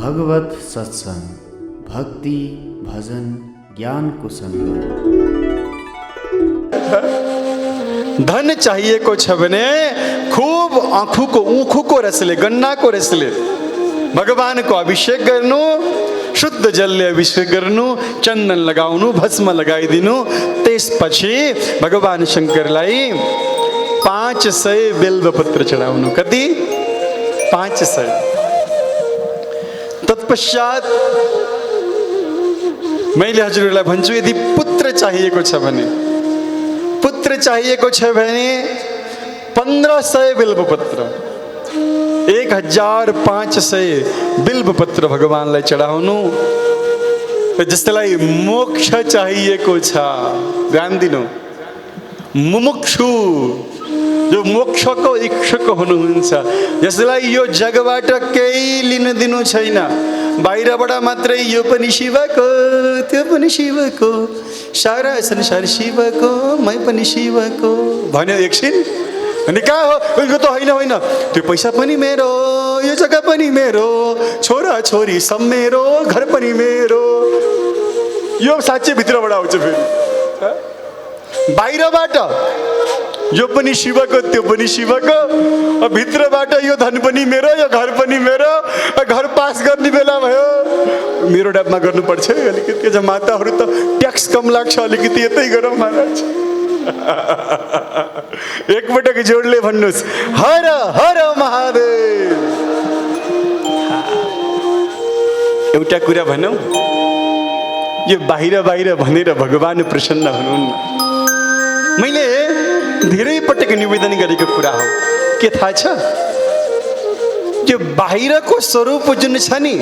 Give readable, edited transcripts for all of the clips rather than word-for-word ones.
भगवत सत्संग, भक्ति भजन ज्ञान को संग। धन चाहिए को छबने खूब आँखों को ऊँखों को रसले, गन्ना को रसले, भगवान को अभिषेक गर्नु, शुद्ध जलले अभिषेक गर्नु, चंदन लगाउनु, भस्म लगाइदिनु। त्यसपछि भगवान शंकरलाई 500 बेल्वपत्र चढाउनु। कति? 500। तत्पश्चात मैले हजुरलाई भन्छु, यदि पुत्र चाहिएको छ भने, पुत्र चाहिएको छ भने 1500 बिल्वपत्र, 1500 बिल्वपत्र भगवानलाई चढाउनु। जसलाई मोक्ष चाहिएको छ, ध्यान दिनु, मुमुक्षु जो मोक्षको इच्छुक हुनुहुन्छ, जसलाई यो जगबाट केही लिन दिनु छैन, बाहिरबाट मात्रै यो पनि शिवको, त्यो पनि शिवको, सारा संसार शिवको, मै पनि शिवको भन्यो एकछिन, अनि कहाँ हो यो त होइन होइन, त्यो पैसा पनि मेरो, यो जग्गा पनि मेरो, छोरा छोरी सब मेरो, घर पनि मेरो, यो साँच्चै भित्रबाट आउँछ। फेरि बाहिरबाट यो पनि शिवको, त्यो पनि शिवको, भित्रबाट यो धन पनि मेरो, यो घर पनि मेरो। घर पास गर्ने बेला भयो, मेरो डाबमा गर्नुपर्छ अलिकति। माताहरू त ट्याक्स कम लाग्छ, अलिकति यतै गरौँ महाराज। एकपटक जोडले भन्नुहोस्, हर हर महादेव। एउटा कुरा भनौँ, यो बाहिर बाहिर भनेर भगवान प्रसन्न हुनुहुन्न। मैले धेरै पटक निवेदन गरेको कुरा हो, के थाहा छ? त्यो बाहिरको स्वरूप जुन छ नि,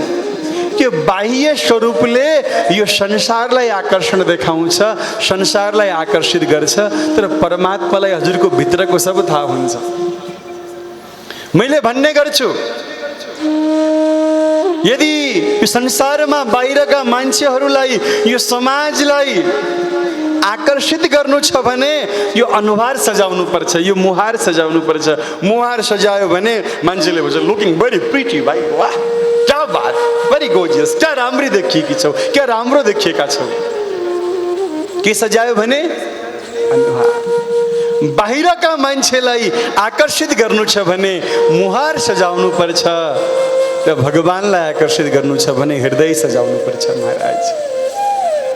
त्यो बाह्य स्वरूपले यो संसारलाई आकर्षण देखाउँछ, संसारलाई आकर्षित गर्छ, तर परमात्मालाई हजुरको भित्रको सब थाहा हुन्छ। मैले भन्ने गर्छु, यदि यो संसारमा बाहिरका मान्छेहरूलाई, यो समाजलाई आकर्षित गर्नु छ भने यो अनुहार सजाउनु पर्छ, यो मुहार सजाउनु पर्छ। मुहार सजायो भने मान्छेले भन्छ लुकिङ भेरी प्रिटी, भाइ वाह क्या बात, भेरी गोर्जियस, क्या राम्री देखिएकी छौ, क्या राम्रो देखिएका छौ। के सजायो भने अनुहार। बाहिरका मान्छेलाई आकर्षित गर्नु छ भने मुहार सजाउनु पर्छ, र भगवानलाई आकर्षित गर्नु छ भने हृदय सजाउनु पर्छ महाराज।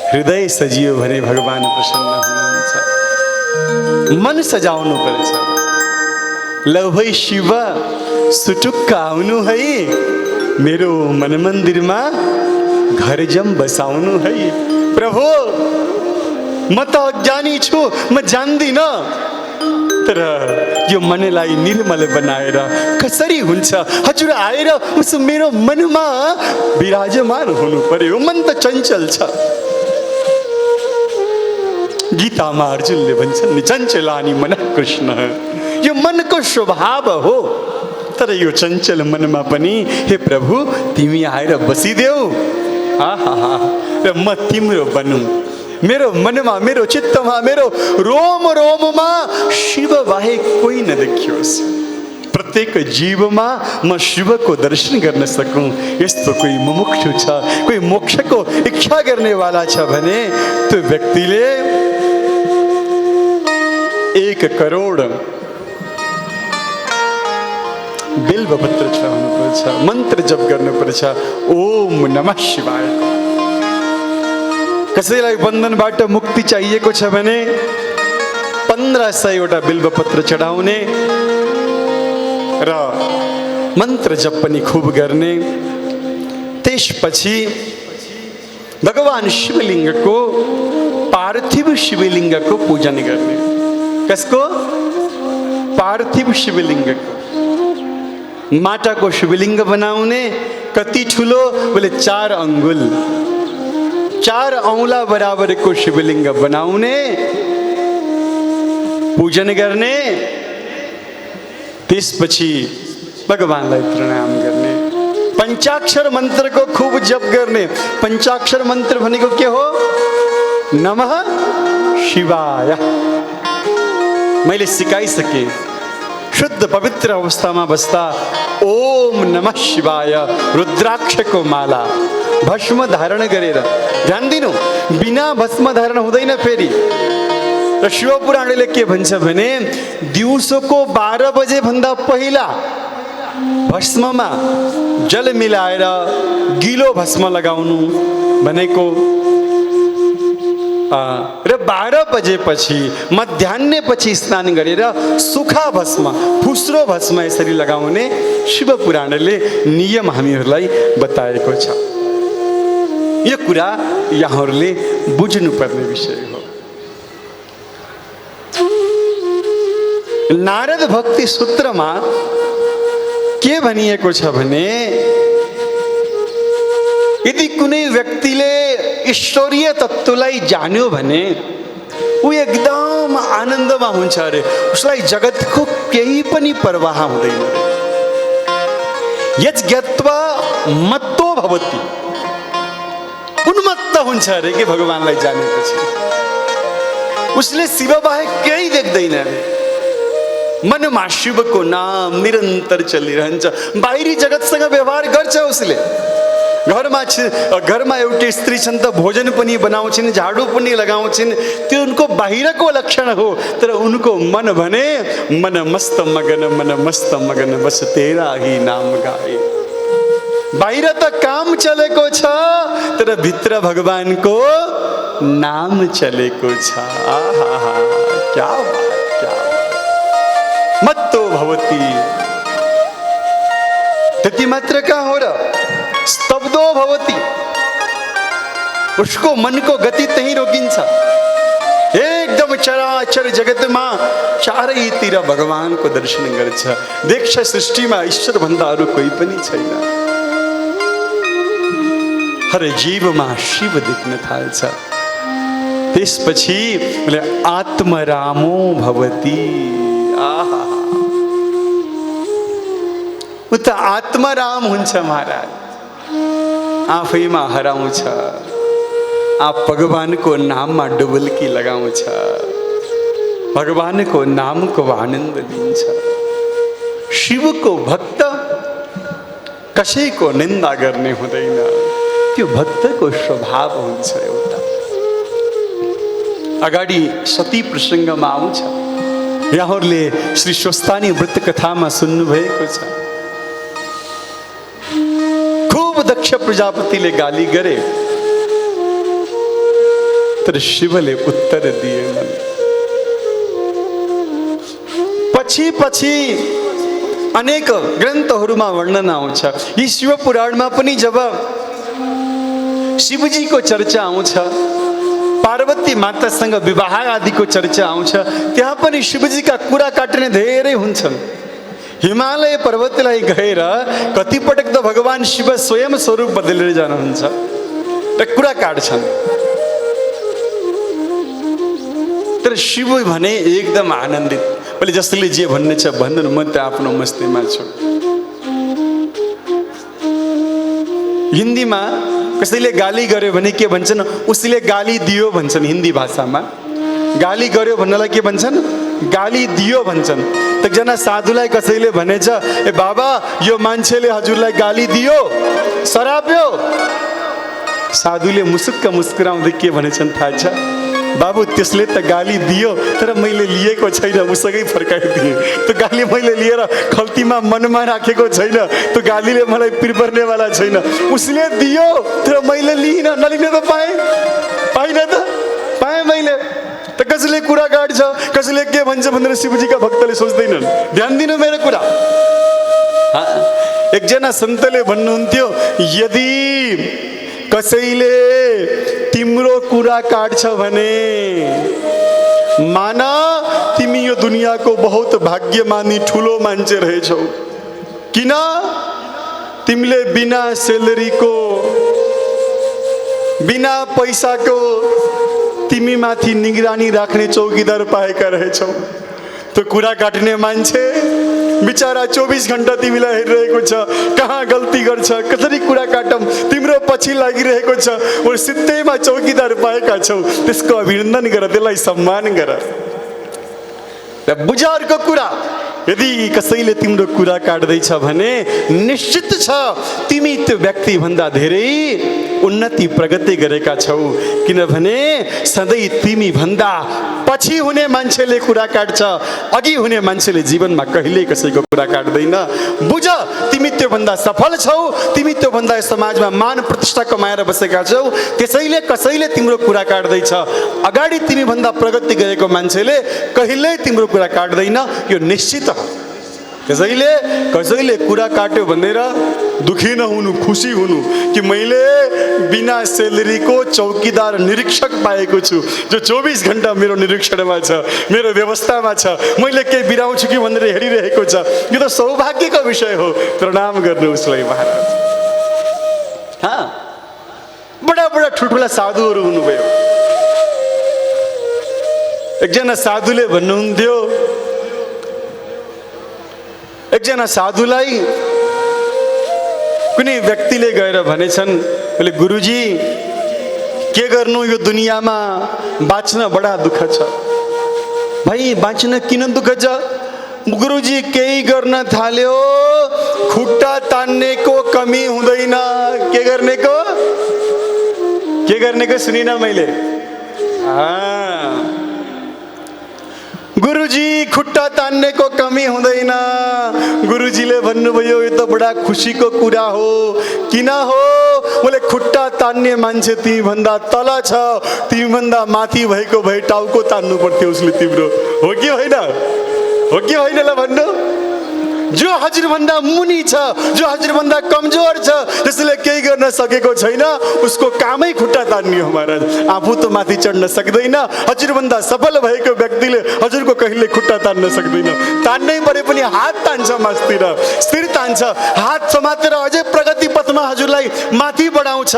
हृदय सजियो भने भगवान प्रसन्न हुनुहुन्छ। मन सजाउनु पर्छ। लौ है शिव सुटुक्क आउनु है, मेरो मन मन्दिरमा घर जम बसाउनु है। प्रभु म त अज्ञानी छु, म जान्दिन, तर यो मनलाई निर्मल बनाएर कसरी हुन्छ? हजुर आएर उस मेरो मनमा विराजमान हुनु पर्यो। मन त चञ्चल छ। गीतामा अर्जुनले भन्छन् नि, चञ्चलानि मनः कृष्ण। यो मनको स्वभाव हो, तर यो चञ्चल मनमा पनि हे प्रभु तिमी आएर बसिदेऊ। आहा, र म तिम्रो बनूँ। मेरो मनमा, मेरो चित्तमा, मेरो रोम रोममा शिव बाहेक कोही नदेखियोस्। प्रत्येक जीवमा म शिवको दर्शन गर्न सकूँ, यस्तो कोही मुमुक्षु छ, कोही मोक्षको इच्छा गर्नेवाला छ भने त्यो व्यक्तिले 1 करोड बिल्वपत्र चढाउनु पर्छ, मन्त्र जप गर्नुपर्छ, ओम नमः शिवाय। कसैलाई बन्धनबाट मुक्ति चाहिएको छ भने 1500 वटा बिल्वपत्र चढाउने र मन्त्र जप पनि खूब गर्ने। त्यसपछि भगवान शिवलिङ्गको, पार्थिव शिवलिङ्गको पूजन गर्ने। कसको? पार्थिव शिवलिङ्गको। माटाको शिवलिङ्ग बनाउने। कति ठुलो? बोले 4 अङ्गुल, 4 औँला बराबरको शिवलिङ्ग बनाउने, पूजन गर्ने। त्यसपछि भगवानलाई प्रणाम गर्ने। पंचाक्षर मन्त्रको खूब जप गर्ने। पंचाक्षर मन्त्र भनेको के हो? नमः शिवाय। मैले सिकाइसके। शुद्ध पवित्र अवस्थामा बस्दा ओम नमः शिवाय रुद्राक्षको माला भस्म धारण गरेर, ध्यान दिनु, बिना भस्म धारण हुँदैन फेरि। र शिवपुराणले के भन्छ भने दिउँसोको 12 बजे भन्दा पहिला भस्ममा जल मिलाएर गिलो भस्म लगाउनु भनेको र 12 बजेपछि मध्याह्नपछि स्नान गरेर सुखा भस्म, फुस्रो भस्म यसरी लगाउने शिवपुराणले नियम हामीहरूलाई बताएको छ। यो कुरा यहाँहरूले बुझ्नुपर्ने विषय हो। नारद भक्ति सूत्रमा के भनिएको छ भने यदि कुनै व्यक्तिले ईश्वरीय तत्त्वलाई जान्यो भने ऊ एकदम आनन्दमा हुन्छ अरे, उसलाई जगतको केही पनि परवाह हुँदैन। यत् ज्ञात्वा मत्तो भवति, उन्मत्त हुन्छ अरे के भगवानलाई जानेपछि। उसले शिव बाहेक केही देख्दैन अरे। मनमा शिवको नाम निरन्तर चलिरहन्छ। बाहिरी जगतसँग व्यवहार गर्छ उसले। घरमा एउटी स्त्री छन् त भोजन पनि बनाउँछिन्, झाडु पनि लगाउँछिन्, त्यो उनको बाहिरको लक्षण हो। तर उनको मन भने मन मस्त मगन बस तेरा ही नाम गाए। बाहिर त काम चलेको छ तर भित्र भगवानको नाम चलेको छ। आहा, क्या मत्तो भवती। त्यति मात्र का हो र, स्तब्धो भवती, उसको मन को गति त्यही रोकिन्छ। एकदम चराचर जगतमा चारैतिर भगवानको दर्शन गर्छ। देख्छ सृष्टिमा ईश्वर भन्दा अरू कोही पनि छैन। हर जीवमा शिव देख्न थाल्छ। त्यसपछि आत्मरामो भवती। आहा, उ त आत्मराम हुन्छ महाराज, आफैमा हराउँछ, आप भगवानको नाममा डुबल्की लगाउँछ, भगवानको नामको आनन्द लिन्छ। शिवको भक्त कसैको निन्दा गर्ने हुँदैन, त्यो भक्तको स्वभाव हुन्छ एउटा। अगाडि सती प्रसङ्गमा आउँछ, यहाँहरूले श्री स्वस्तानी व्रत कथामा सुन्नुभएको छ। खूब दक्ष प्रजापतिले गाली गरे तर शिवले उत्तर दिएनन्। पछि पछि अनेक ग्रन्थहरूमा वर्णन आउँछ। यी शिव पुराणमा पनि जब शिवजीको चर्चा आउँछ, पार्वती मातासँग विवाह आदिको चर्चा आउँछ, त्यहाँ पनि शिवजीका कुरा काट्ने धेरै हुन्छन्। हिमालय पर्वतलाई गएर कतिपटक त भगवान शिव स्वयं स्वरूप बदलेर जानुहुन्छ र कुरा काट्छन्। तर शिव भने एकदम आनन्दित, पहिले जसले जे भन्ने छ भन्नु, म त आफ्नो मस्तीमा छु। हिन्दीमा कसैले गाली गर्यो भने के भन्छन्, उसले गाली दियो भन्छन्। हिन्दी भाषामा गाली गर्यो भन्नलाई के भन्छन्, गाली दियो भन्छन्। त एकजना साधुलाई कसैले भनेछ, ए बाबा यो मान्छेले हजुरलाई गाली दियो, सराप्यो। साधुले मुसुक्क मुस्कुराउँदै के भनेछन् थाहा छ, बाबु त्यसले त गाली दियो तर मैले लिएको छैन, उसकै फर्काइदिएँ। त्यो गाली मैले लिएर खल्तीमा मनमा राखेको छैन, त्यो गालीले मलाई पिर्पर्नेवाला छैन। उसले दियो तर मैले लिइनँ, नलिन त पाएन त पाएँ मैले। त कसैले कुरा काट्छ, कसैले के भन्छ भनेर शिवजीका भक्तले सोच्दैनन्। ध्यान दिनु मेरो कुरा। एकजना सन्तले भन्नुहुन्थ्यो, यदि कसैले तिम्रो कुरा काट्छ भने माना तिमी यो दुनियाँको बहुत भाग्यमानी ठुलो मान्छे रहेछौ। किन? तिमीले बिना सेलरीको, बिना पैसाको तिमी माथि निगरानी राख्ने चौकीदार पाएका रहेछौ। त्यो कुरा काट्ने मान्छे बिचारा 24 घण्टा तिमीलाई हेरिरहेको छ, कहाँ गल्ती गर्छ, कसरी कुरा काटौँ, तिम्रो पछि लागिरहेको छ। ओ सित्तैमा चौकीदार पाएका छौ, त्यसको अभिनन्दन गर, त्यसलाई सम्मान गर। बुझ अर्को कुरा, यदि कसैले तिम्रो कुरा काट्दैछ भने निश्चित छ तिमी त्यो व्यक्ति भन्दा धेरै उन्नति प्रगति गरेका छौ, किनभने सधैँ तिमी भन्दा पछि हुने मान्छेले कुरा काट्छ, अघि हुने मान्छेले जीवनमा कहिल्यै कसैको कुरा काट्दैन। बुझ, तिमी त्यो भन्दा सफल छौ, तिमी त्यो भन्दा समाजमा मान प्रतिष्ठा कमाएर बसेका छौ, त्यसैले कसैले तिम्रो कुरा काट्दैछ। अगाडि तिमी भन्दा प्रगति गरेको मान्छेले कहिल्यै तिम्रो कुरा काट्दैन, यो निश्चित हो। त्यसैले कसैले कुरा काट्यो भनेर दुखी नहुनु, खुसी हुनु कि मैले बिना सेलेरीको चौकीदार निरीक्षक पाएको छु जो 24 घण्टा मेरो निरीक्षणमा छ, मेरो व्यवस्थामा छ, मैले केही बिराउँछु कि भनेर हेरिरहेको छ। यो त सौभाग्यको विषय हो। प्रणाम गर्नु उसलाई महाराज। बडा बडा ठुल्ठुला साधुहरू हुनुभयो। एकजना साधुले भन्नुहुन्थ्यो, एकजना साधुलाई कुनै व्यक्तिले गएर भनेछन्, बोले गुरुजी के गर्नु यो दुनियाँमा, बाँच्न बडा दुःख छ। भाइ बाँच्न किन दुःख छ? गुरुजी केही गर्न थाल्यो खुट्टा तान्नेको कमी हुँदैन। के गर्नेको? के गर्नेको सुनिन मैले। गुरुजी खुट्टा तान्नेको कमी हुँदैन। गुरुजीले भन्नुभयो यो त बडा खुसीको कुरा हो। किन हो? बोले खुट्टा तान्ने मान्छे तिमी भन्दा तल छ, तिमी भन्दा माथि भएको भए टाउको तान्नु पर्थ्यो उसले तिम्रो। हो कि होइन? हो कि होइन ल भन्नु? जो हजुर भन्दा मुनि छ, जो हजुर भन्दा कमजोर छ, त्यसले केही गर्न सकेको छैन, उसको कामै खुट्टा तान्ने हो महाराज। आफू त माथि चढ्न सक्दैन। हजुर भन्दा सफल भएको व्यक्तिले हजुरको कहिले खुट्टा तान्न सक्दैन। तान्नै परे पनि हात तान्छ मास्तिर, शिर तान्छ, हात समातेर अझै प्रगति पथमा हजुरलाई माथि बढाउँछ।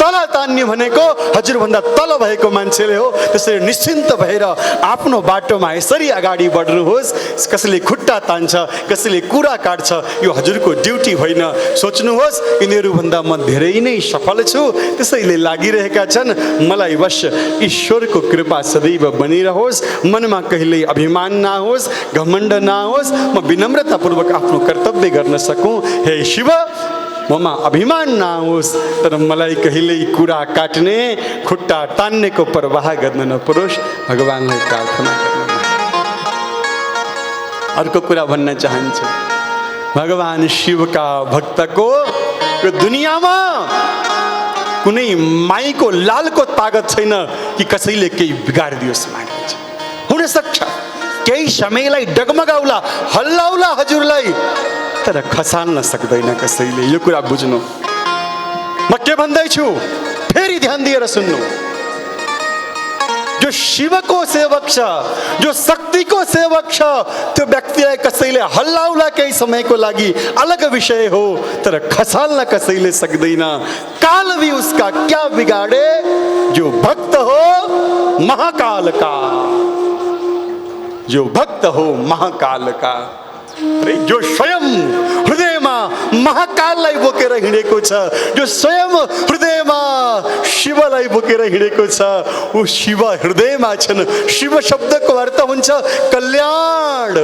तल तान्ने भनेको हजुर भन्दा तल भएको मान्छेले हो। त्यसैले निश्चिन्त भएर आफ्नो बाटोमा यसरी अगाडि बढ्नुहोस्। कसैले खुट्टा तान्छ, कसैले कुरा काट्छ, यो हजुरको ड्युटी होइन। सोच्नुहोस् यिनीहरू भन्दा म धेरै नै सफल छु, त्यसैले लागिरहेका छन्। मलाई बस ईश्वरको कृपा सदैव बनिरहोस्, मनमा कहिल्यै अभिमान नहोस्, घमण्ड नहोस्, म विनम्रतापूर्वक आफ्नो कर्तव्य गर्न सकूँ। हे शिव, ममा अभिमान नहोस्, तर मलाई कहिल्यै कुरा काट्ने, खुट्टा तान्नेको परवाह गर्न नपरोस्। भगवानलाई प्रार्थना गर्नु। अर्को कुरा भन्न चाहन्छु, भगवान शिवका भक्तको यो दुनियाँमा कुनै माईको लालको तागत छैन कि कसैले केही बिगारिदियोस्। मानिन्छ हुन सक्छ केही समयलाई डगमगाउला, हल्लाउला हजुरलाई, तर खसाल्न सक्दैन कसैले। यो कुरा बुझ्नु। म के भन्दैछु फेरि ध्यान दिएर सुन्नु। जो शिवको सेवक छ, जो शक्तिको सेवक छ, त्यो व्यक्तिलाई कसैले हल्लाउला केही समयको लागि अलग विषय हो, तर खसाल्न कसैले सक्दैन। काल भी उसका क्या बिगाड़े, जो भक्त हो महाकाल का, जो भक्त हो महाकाल का। जो स्वयं हृदयमा महाकाललाई बोकेर हिँडेको छ, जो स्वयं हृदयमा शिवलाई बोकेर हिँडेको छ, ऊ शिव हृदयमा छन्। शिव शब्दको अर्थ हुन्छ कल्याण।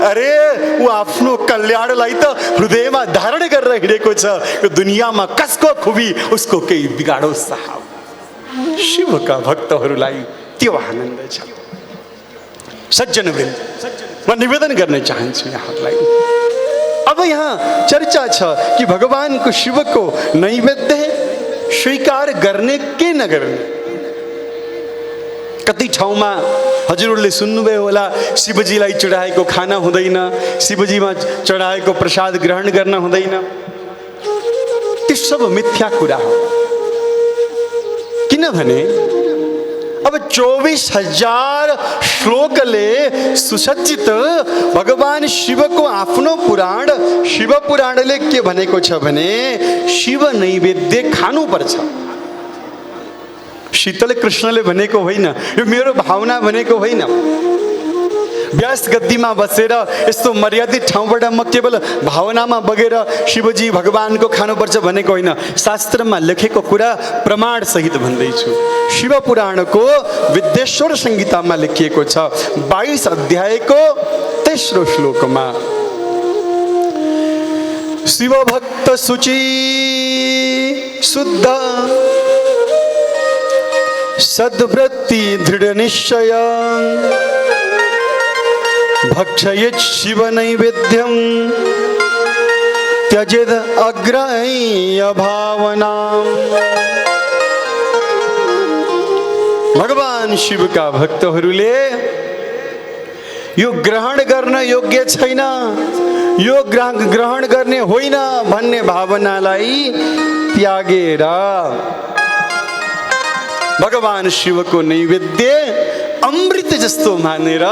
अरे ऊ आफ्नो कल्याणलाई त हृदयमा धारण गरेर हिँडेको छ। यो दुनियाँमा कसको खुबी उसको केही बिगाडोस् साहब। शिवका भक्तहरूलाई त्यो आनन्द छ। सज्जनवृन्द, म निवेदन गर्न चाहन्छु यहाँलाई। अब यहाँ चर्चा छ कि भगवानको शिवको नैवेद्य स्वीकार गर्ने के नगर्ने। कति ठाउँमा हजुरहरूले सुन्नुभयो होला, शिवजीलाई चढाएको खाना हुँदैन, शिवजीमा चढाएको प्रसाद ग्रहण गर्न हुँदैन। त्यो सब मिथ्या कुरा हो। किनभने अब 24,000 श्लोकले सुसज्जित भगवान शिवको आफ्नो पुराण, शिव पुराणले के भनेको छ भने शिव नैवेद्य खानुपर्छ। शीतल कृष्णले भनेको होइन, यो मेरो भावना भनेको होइन। व्यास गद्दीमा बसेर यस्तो मर्यादित ठाउँबाट म केवल भावनामा बगेर शिवजी भगवानको खानुपर्छ भनेको होइन। शास्त्रमा लेखेको कुरा प्रमाण सहित भन्दैछु। शिव पुराणको विद्येश्वर संहितामा लेखिएको छ 22 अध्यायको तेस्रो श्लोकमा शिव भक्त शुचि शुद्ध सद्वृत्ति दृढ़ निश्चय भक्षयेत् शिव नैवेद्यम त्यजेद अग्राह्य भावना। भगवान शिव का भक्तहरूले यो ग्रहण गर्न योग्य छैन, यो ग्रहण गर्ने होइन भन्ने भावनालाई त्यागेर भगवान शिवको नैवेद्य अमृत जस्तो मानेर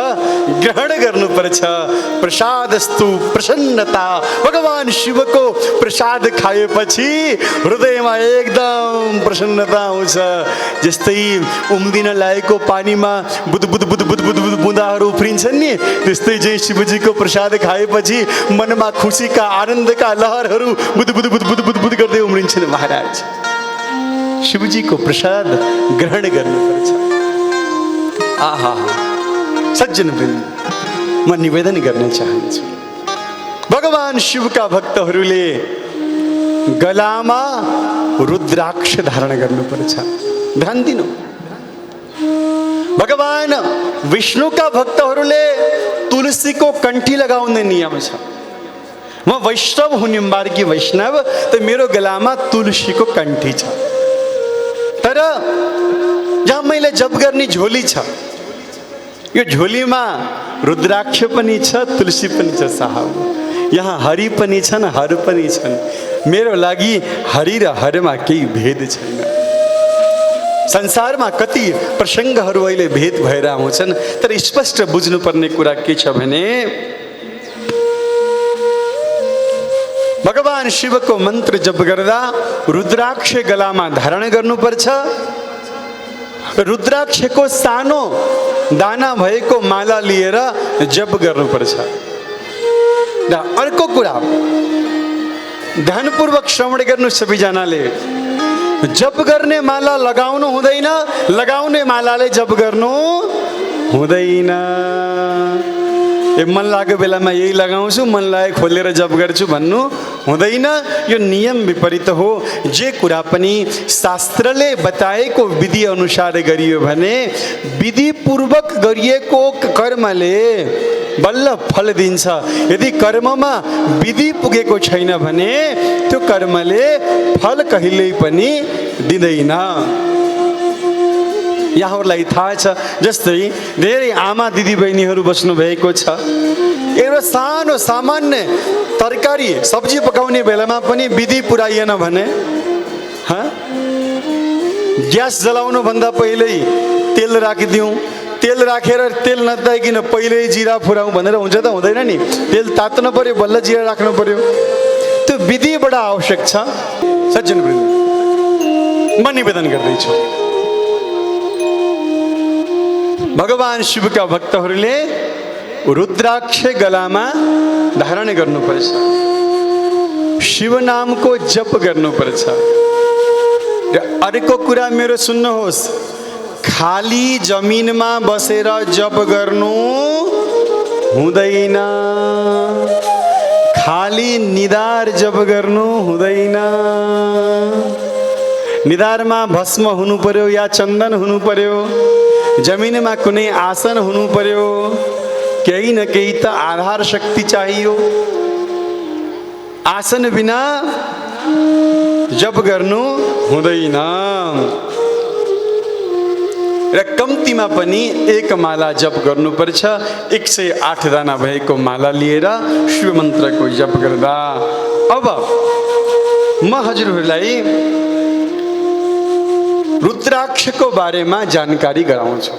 ग्रहण गर्नुपर्छ। प्रसादस्तु प्रसन्नता। भगवान शिवको प्रसाद खाएपछि हृदयमा एकदम प्रसन्नता आउँछ। जस्तै उम्लिन लागेको पानीमा बुद बुद बुद बुद बुद बुद बुँदाहरू उफ्रिन्छन् नि, त्यस्तै चाहिँ शिवजीको प्रसाद खाएपछि मनमा खुसीका आनन्दका लहरहरू बुद बुद बुद बुद बुद बुद गर्दै उम्रिन्छन्। महाराज शिवजीको प्रसाद ग्रहण गर्नुपर्छ। आहा सज्जनवृन्द, म निवेदन गर्न चाहन्छु, भगवान शिवका भक्तहरूले गलामा रुद्राक्ष धारण गर्नुपर्छ। ध्यान दिनु, भगवान विष्णुका भक्तहरूले तुलसीको कण्ठी लगाउने नियम छ। म वैष्णव हुँ, निम्बार्की वैष्णव, त मेरो गलामा तुलसीको कण्ठी छ। तर जहाँ मैले जप गर्ने झोली छ, यो झोलीमा रुद्राक्ष पनि छ, तुलसी पनि छ। साहब, यहाँ हरि पनि छन्, हर पनि छन्। मेरो लागि हरि र हरमा केही भेद छैन। संसारमा कति प्रसङ्गहरू अहिले भेद भएर आउँछन्, तर स्पष्ट बुझ्नुपर्ने कुरा के छ भने भगवान शिवको मन्त्र जप गर्दा रुद्राक्ष गलामा धारण गर्नुपर्छ। रुद्राक्षको सानो दाना भएको माला लिएर जप गर्नुपर्छ। र अर्को कुरा, ध्यानपूर्वक श्रवण गर्नु सबैजनाले। जप गर्ने माला लगाउनु हुँदैन, लगाउने मालाले जप गर्नु हुँदैन। मन लागेको बेलामा यही लगाउँछु, मन लागेको खोलेर जप गर्छु भन्नु हुँदैन। यो नियम विपरीत हो। जे कुरा पनि शास्त्रले बताएको विधि अनुसार गरियो भने विधिपूर्वक गरिएको कर्मले बल्ल फल दिन्छ। यदि कर्ममा विधि पुगेको छैन भने त्यो कर्मले फल कहिल्यै पनि दिँदैन। यहाँहरूलाई थाहा छ, जस्तै धेरै आमा दिदीबहिनीहरू बस्नु भएको छ। एउटा सानो सामान्य तरकारी सब्जी पकाउने बेलामा पनि विधि पुऱ्याइएन भने ग्यास जलाउनु भन्दा पहिल्यै तेल राखिदिउँ, तेल राखेर तेल नताइकन पहिल्यै जिरा फुराउँ भनेर हुन्छ त? हुँदैन नि। तेल तात्नु पर्यो, बल्ल जिरा राख्नु पर्यो। त्यो विधि बडा आवश्यक छ। सज्जनवृन्द, म निवेदन गर्दैछु, भगवान शिवका भक्तहरूले रुद्राक्ष गलामा धारण गर्नुपर्छ। शिव नामको जप गर्नुपर्छ। र अर्को कुरा मेरो सुन्नुहोस्, खाली जमिनमा बसेर जप गर्नु हुँदैन। खाली निधार जप गर्नु हुँदैन। निधारमा भस्म हुनु पर्यो या चन्दन हुनु पर्यो। जमिनमा कुनै आसन हुनु पर्यो। केही न केही त आधार शक्ति चाहियो। आसन बिना जप गर्नु हुँदैन। र कम्तीमा पनि एक माला जप गर्नुपर्छ। 108 दाना भएको माला लिएर शिव मन्त्रको जप गर्दा। अब म हजुरहरूलाई रुद्राक्षको बारेमा जानकारी गराउँछु।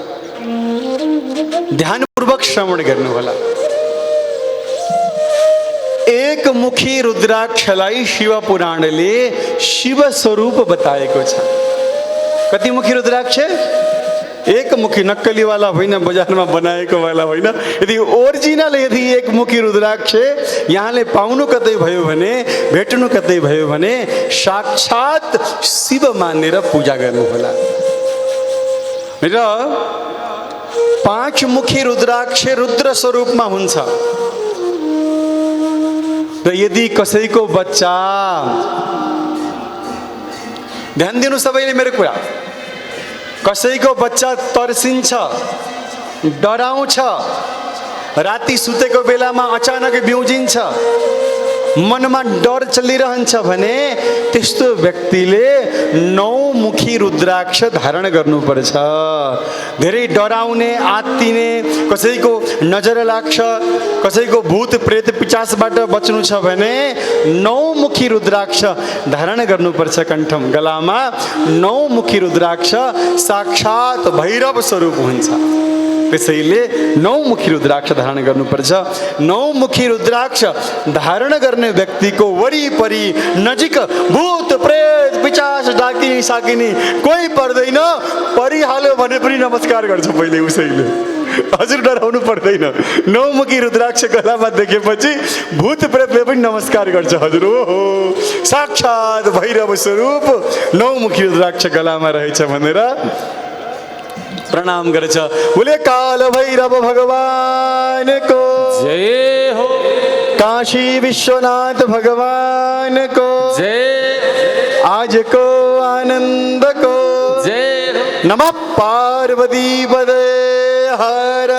ध्यानपूर्वक श्रवण गर्नुहोला। एक मुखी रुद्राक्षलाई शिव पुराणले शिव स्वरूप बताएको छ। कति मुखी रुद्राक्ष? एक मुखी, नक्कली वाला होइन, बजारमा बनाएको वाला होइन। यदि ओरिजिनल यदि एक मुखी रुद्राक्ष यहाँले पाउनु कतै भयो भने, भेट्नु कतै भयो भने साक्षात शिव मानेर पूजा गर्नुहोला। र 5 मुखी रुद्राक्ष रुद्र स्वरूपमा हुन्छ। र यदि कसैको बच्चा, ध्यान दिनु सबैले मेरो कुरा, कसैको बच्चा तर्सिन्छ, डराउँछ, राति सुतेको बेलामा अचानक बिउजिन्छ, मनमा डर चलिरहन्छ भने त्यस्तो व्यक्तिले 9 मुखी रुद्राक्ष धारण गर्नुपर्छ। धेरै डराउने, आत्तिने, कसैको नजर लाग्छ, कसैको भूत प्रेत पिचासबाट बच्नु छ भने 9 मुखी रुद्राक्ष धारण गर्नुपर्छ कण्ठम, गलामा। 9 मुखी रुद्राक्ष साक्षात भैरव स्वरूप हुन्छ, त्यसैले 9 मुखी रुद्राक्ष धारण गर्नुपर्छ। 9 मुखी रुद्राक्ष धारण गर्ने व्यक्तिको वरिपरि नजिक भूत प्रेत पिचास डाकिनी साकिनी कोही पर्दैन। परिहाल्यो भने पनि नमस्कार गर्छ पहिले उसैले, हजुर डराउनु पर्दैन। 9 मुखी रुद्राक्ष गलामा देखेपछि भूत प्रेतले पनि नमस्कार गर्छ, हजुर ओहो साक्षात भैरव स्वरूप 9 मुखी रुद्राक्ष गलामा रहेछ भनेर प्रणाम गर्छ। बोले काल भैरव भगवान को जय हो, काशी विश्वनाथ भगवान को जय, आज को आनंद को जय हो। नमः पार्वती पदे हर